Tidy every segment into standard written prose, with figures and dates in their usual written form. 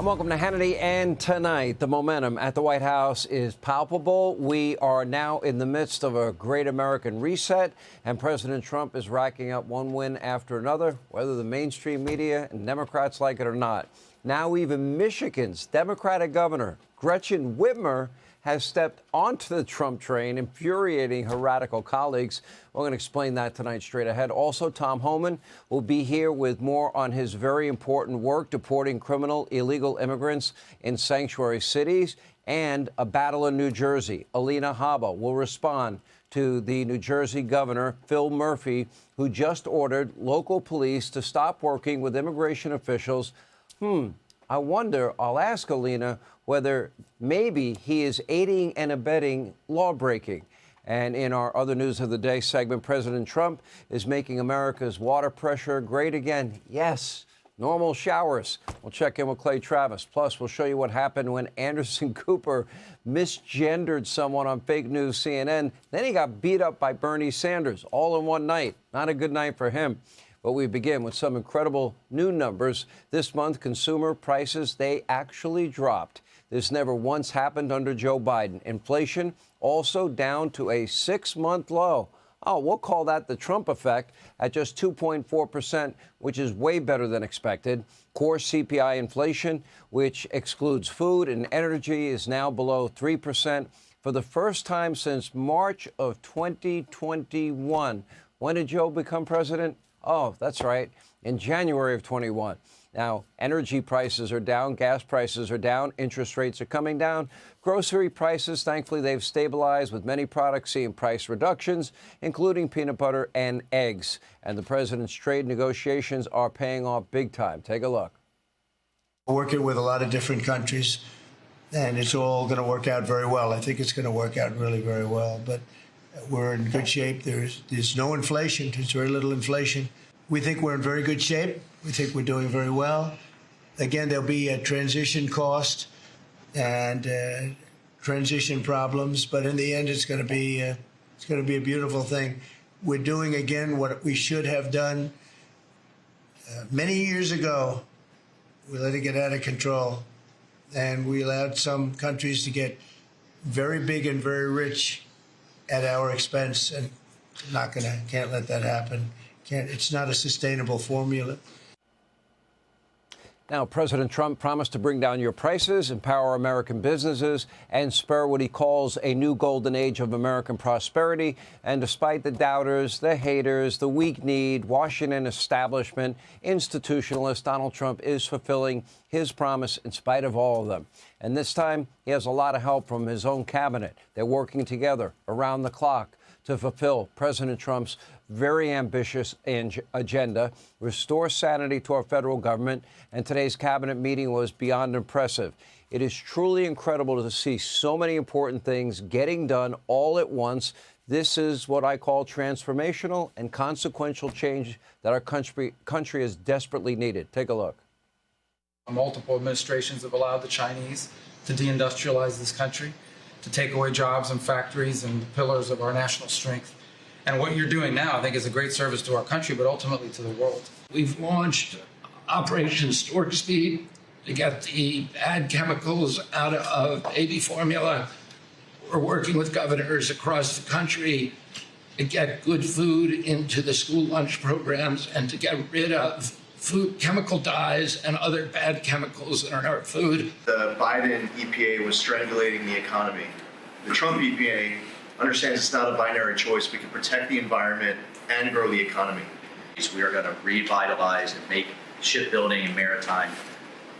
And welcome to Hannity. And tonight, the momentum at the White House is palpable. We are now in the midst of a great American reset, and President Trump is racking up one win after another, whether the mainstream media and Democrats like it or not. Now even Michigan's Democratic governor, Gretchen Whitmer, has stepped onto the Trump train, infuriating her radical colleagues. We're going to explain that tonight straight ahead. Also, Tom Homan will be here with more on his very important work deporting criminal illegal immigrants in sanctuary cities and a battle in New Jersey. Alina Habba will respond to the New Jersey governor, Phil Murphy, who just ordered local police to stop working with immigration officials. I wonder, I'll ask Alina, whether maybe he is aiding and abetting lawbreaking. And in our other news of the day segment, President Trump is making America's water pressure great again. Yes, normal showers. We'll check in with Clay Travis. Plus, we'll show you what happened when Anderson Cooper misgendered someone on fake news CNN. Then he got beat up by Bernie Sanders all in one night. Not a good night for him. But we begin with some incredible new numbers. This month, consumer prices, they actually dropped. This never once happened under Joe Biden. Inflation also down to a 6-month low. Oh, we'll call that the Trump effect at just 2.4%, which is way better than expected. Core CPI inflation, which excludes food and energy, is now below 3% for the first time since March of 2021. When did Joe become president? Oh, that's right, in January of 21. Now, energy prices are down, gas prices are down, interest rates are coming down. Grocery prices, thankfully, they've stabilized, with many products seeing price reductions, including peanut butter and eggs. And the president's trade negotiations are paying off big time. Take a look. We're working with a lot of different countries, and it's all going to work out very well. I think it's going to work out really very well. But we're in good shape. There's no inflation. There's very little inflation. We think we're in very good shape. We think we're doing very well. Again, there'll be a transition cost and transition problems, but in the end, it's going to be a beautiful thing. We're doing again what we should have done many years ago. We let it get out of control, and we allowed some countries to get very big and very rich at our expense, and can't let that happen. It's not a sustainable formula. Now, President Trump promised to bring down your prices, empower American businesses, and spur what he calls a new golden age of American prosperity. And despite the doubters, the haters, the weak-kneed, Washington establishment, institutionalists, Donald Trump is fulfilling his promise in spite of all of them. And this time, he has a lot of help from his own cabinet. They're working together around the clock to fulfill President Trump's very ambitious agenda, restore sanity to our federal government, and today's cabinet meeting was beyond impressive. It is truly incredible to see so many important things getting done all at once. This is what I call transformational and consequential change that our country has desperately needed. Take a look. Multiple administrations have allowed the Chinese to deindustrialize this country, to take away jobs and factories and the pillars of our national strength. And what you're doing now, I think, is a great service to our country, but ultimately to the world. We've launched Operation Stork Speed to get the bad chemicals out of baby formula. We're working with governors across the country to get good food into the school lunch programs and to get rid of food chemical dyes and other bad chemicals that are in our food. The Biden EPA was strangulating the economy. The Trump EPA understands it's not a binary choice. We can protect the environment and grow the economy. We are going to revitalize and make shipbuilding and maritime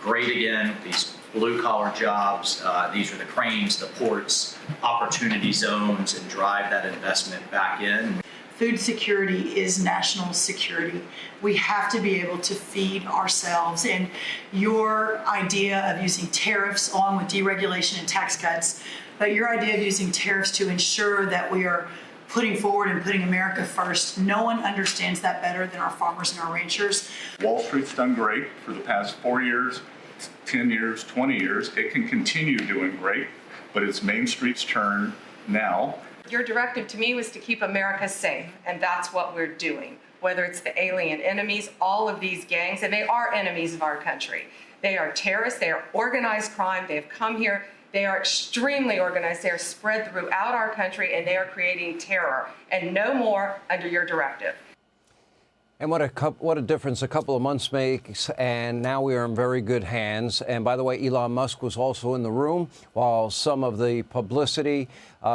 great again. These blue-collar jobs, these are the cranes, the ports, opportunity zones, and drive that investment back in. Food security is national security. We have to be able to feed ourselves. And your idea of using tariffs along with deregulation and tax cuts, but your idea of using tariffs to ensure that we are putting forward and putting America first, no one understands that better than our farmers and our ranchers. Wall Street's done great for the past 4 years, 10 years, 20 years. It can continue doing great, but it's Main Street's turn now. your directive to me was to keep America safe, and that's what we're doing. Whether it's the alien enemies, all of these gangs, and they are enemies of our country. They are terrorists, they are organized crime, they have come here, they are extremely organized, they are spread throughout our country, and they are creating terror, and no more under your directive. And what a difference a couple of months makes, and now we are in very good hands. And by the way, Elon Musk was also in the room. While some of the publicity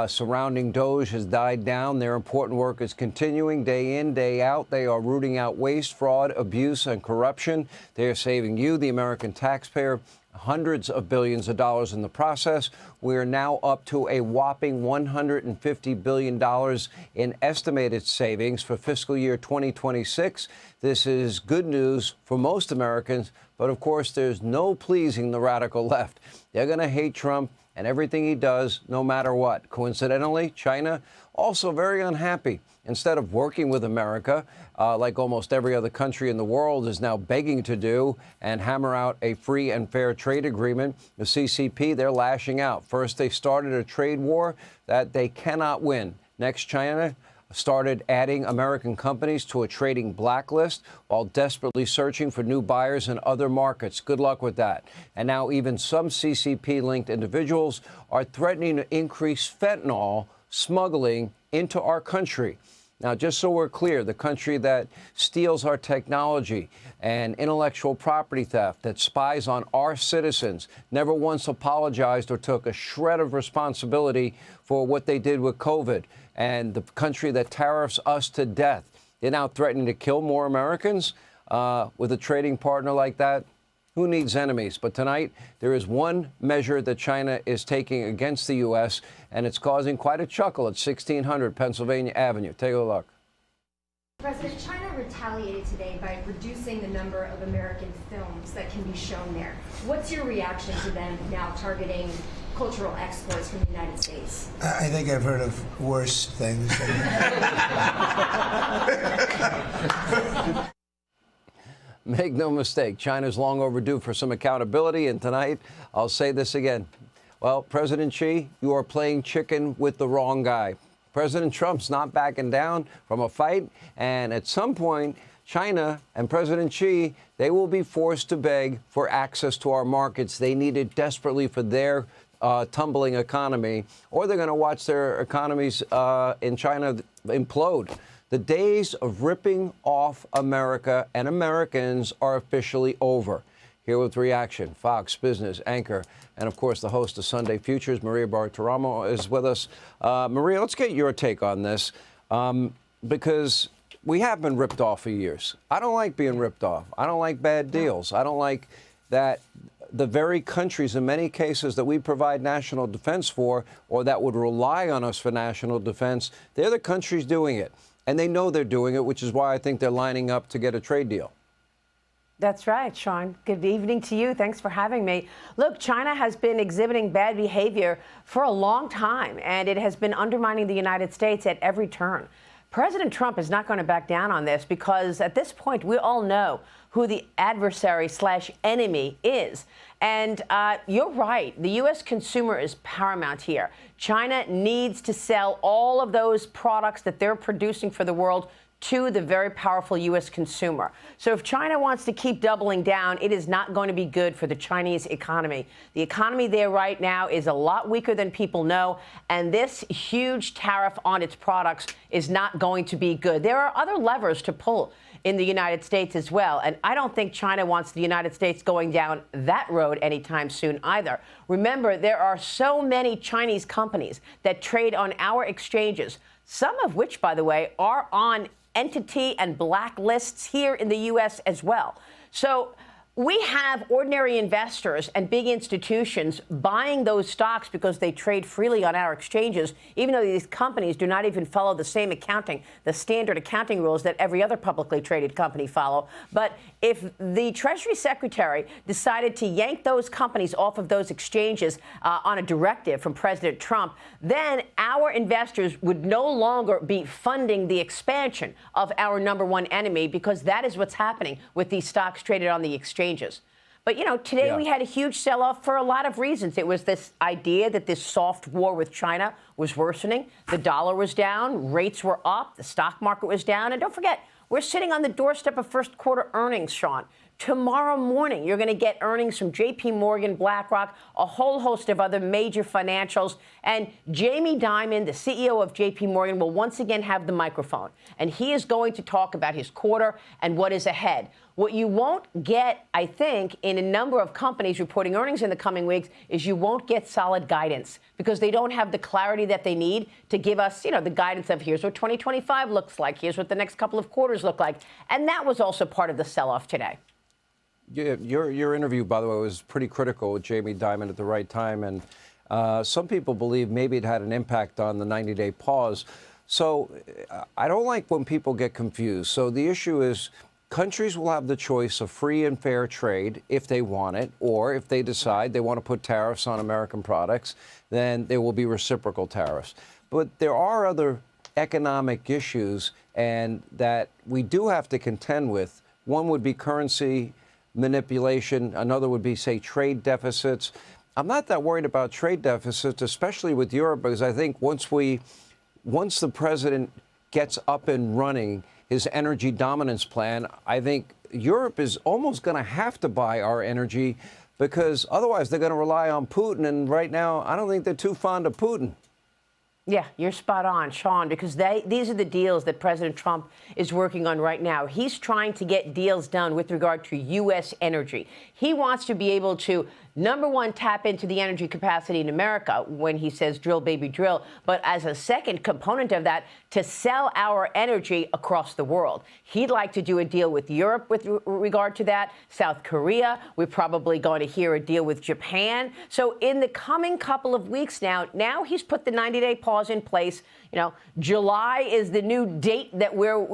surrounding Doge has died down, their important work is continuing day in, day out. They are rooting out waste, fraud, abuse, and corruption. They are saving you, the American taxpayer, hundreds of billions of dollars in the process. We are now up to a whopping $150 billion in estimated savings for fiscal year 2026. This is good news for most Americans, but of course, there's no pleasing the radical left. They're going to hate Trump and everything he does, no matter what. Coincidentally, China also very unhappy. Instead of working with America, like almost every other country in the world is now begging to do, and hammer out a free and fair trade agreement, the CCP, they're lashing out. First, they started a trade war that they cannot win. Next, China started adding American companies to a trading blacklist while desperately searching for new buyers in other markets. Good luck with that. And now even some CCP-linked individuals are threatening to increase fentanyl smuggling into our country. Now, just so we're clear, the country that steals our technology and intellectual property theft, that spies on our citizens, never once apologized or took a shred of responsibility for what they did with COVID, and the country that tariffs us to death. They're now threatening to kill more Americans with a trading partner like that. Who needs enemies? But tonight, there is one measure that China is taking against the U.S., and it's causing quite a chuckle at 1600 Pennsylvania Avenue. Take a look. President, China retaliated today by reducing the number of American films that can be shown there. What's your reaction to them now targeting cultural exports from the United States? I think I've heard of worse things. Make no mistake, China's long overdue for some accountability, and tonight I'll say this again. Well, President Xi, you are playing chicken with the wrong guy. President Trump's not backing down from a fight, and at some point, China and President Xi, they will be forced to beg for access to our markets. They need it desperately for their tumbling economy, or they're going to watch their economies in China implode. The days of ripping off America and Americans are officially over. Here with reaction, Fox Business anchor and, of course, the host of Sunday Futures, Maria Bartiromo, is with us. Maria, let's get your take on this, because we have been ripped off for years. I don't like being ripped off. I don't like bad deals. I don't like that the very countries, in many cases, that we provide national defense for, or that would rely on us for national defense, they're the countries doing it. And they know they're doing it, which is why I think they're lining up to get a trade deal. That's right, Sean. Good evening to you. Thanks for having me. Look, China has been exhibiting bad behavior for a long time, and it has been undermining the United States at every turn. President Trump is not going to back down on this because at this point, we all know who the adversary/enemy is. And you're right. The U.S. consumer is paramount here. China needs to sell all of those products that they're producing for the world to the very powerful U.S. consumer. So if China wants to keep doubling down, it is not going to be good for the Chinese economy. The economy there right now is a lot weaker than people know, and this huge tariff on its products is not going to be good. There are other levers to pull in the United States as well, and I don't think China wants the United States going down that road anytime soon either. Remember, there are so many Chinese companies that trade on our exchanges, some of which, by the way, are on entity and blacklists here in the U.S. as well. So we have ordinary investors and big institutions buying those stocks because they trade freely on our exchanges, even though these companies do not even follow the same accounting, the standard accounting rules that every other publicly traded company follow. But if the Treasury Secretary decided to yank those companies off of those exchanges on a directive from President Trump, then our investors would no longer be funding the expansion of our number one enemy, because that is what's happening with these stocks traded on the exchanges. But, today we had a huge sell-off for a lot of reasons. It was this idea that this soft war with China was worsening. The dollar was down, rates were up, the stock market was down. And don't forget, we're sitting on the doorstep of first quarter earnings, Sean. Tomorrow morning, you're going to get earnings from J.P. Morgan, BlackRock, a whole host of other major financials. And Jamie Dimon, the CEO of J.P. Morgan, will once again have the microphone. And he is going to talk about his quarter and what is ahead. What you won't get, I think, in a number of companies reporting earnings in the coming weeks is you won't get solid guidance because they don't have the clarity that they need to give us, the guidance of here's what 2025 looks like, here's what the next couple of quarters look like. And that was also part of the sell-off today. Yeah, your interview, by the way, was pretty critical with Jamie Dimon at the right time. And some people believe maybe it had an impact on the 90-day pause. So I don't like when people get confused. So the issue is countries will have the choice of free and fair trade if they want it, or if they decide they want to put tariffs on American products, then there will be reciprocal tariffs. But there are other economic issues and that we do have to contend with. One would be currency manipulation. Another would be, say, trade deficits. I'm not that worried about trade deficits, especially with Europe, because I think once the president gets up and running his energy dominance plan, I think Europe is almost going to have to buy our energy because otherwise they're going to rely on Putin. And right now, I don't think they're too fond of Putin. Yeah, you're spot on, Sean, because these are the deals that President Trump is working on right now. He's trying to get deals done with regard to U.S. energy. He wants to be able to, number one, tap into the energy capacity in America when he says drill, baby, drill. But as a second component of that, to sell our energy across the world. He'd like to do a deal with Europe with regard to that, South Korea. We're probably going to hear a deal with Japan. So in the coming couple of weeks now he's put the 90-day pause in place. July is the new date that we're,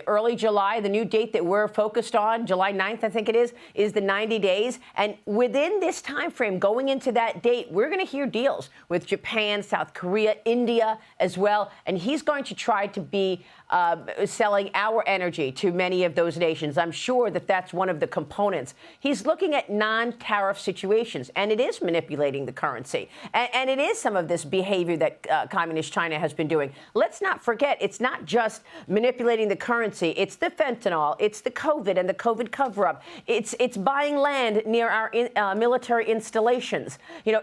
early July, the new date that we're focused on, July 9th, I think it is the 90 days. And within this time frame, going into that date, we're going to hear deals with Japan, South Korea, India as well. And he's going to try to be selling our energy to many of those nations. I'm sure that that's one of the components. He's looking at non-tariff situations, and it is manipulating the currency. And it is some of this behavior that Communist China has been doing. Let's not forget, it's not just manipulating the currency. It's the fentanyl. It's the COVID and the COVID cover-up. It's buying land near our military installations.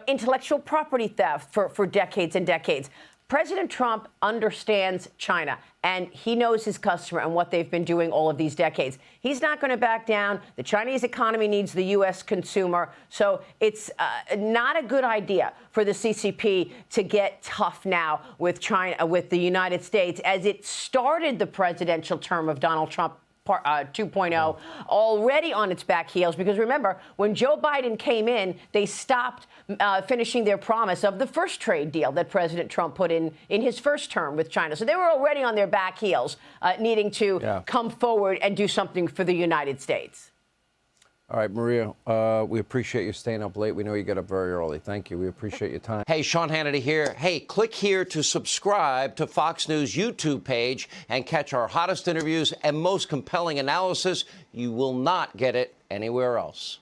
Intellectual property theft for decades and decades. President Trump understands China, and he knows his customer and what they've been doing all of these decades. He's not going to back down. The Chinese economy needs the U.S. consumer. So it's not a good idea for the CCP to get tough now with China, with the United States, as it started the presidential term of Donald Trump 2.0 already on its back heels, because remember, when Joe Biden came in, they stopped finishing their promise of the first trade deal that President Trump put in his first term with China. So they were already on their back heels, needing to come forward and do something for the United States. All right, Maria, we appreciate you staying up late. We know you get up very early. Thank you. We appreciate your time. Hey, Sean Hannity here. Hey, click here to subscribe to Fox News YouTube page and catch our hottest interviews and most compelling analysis. You will not get it anywhere else.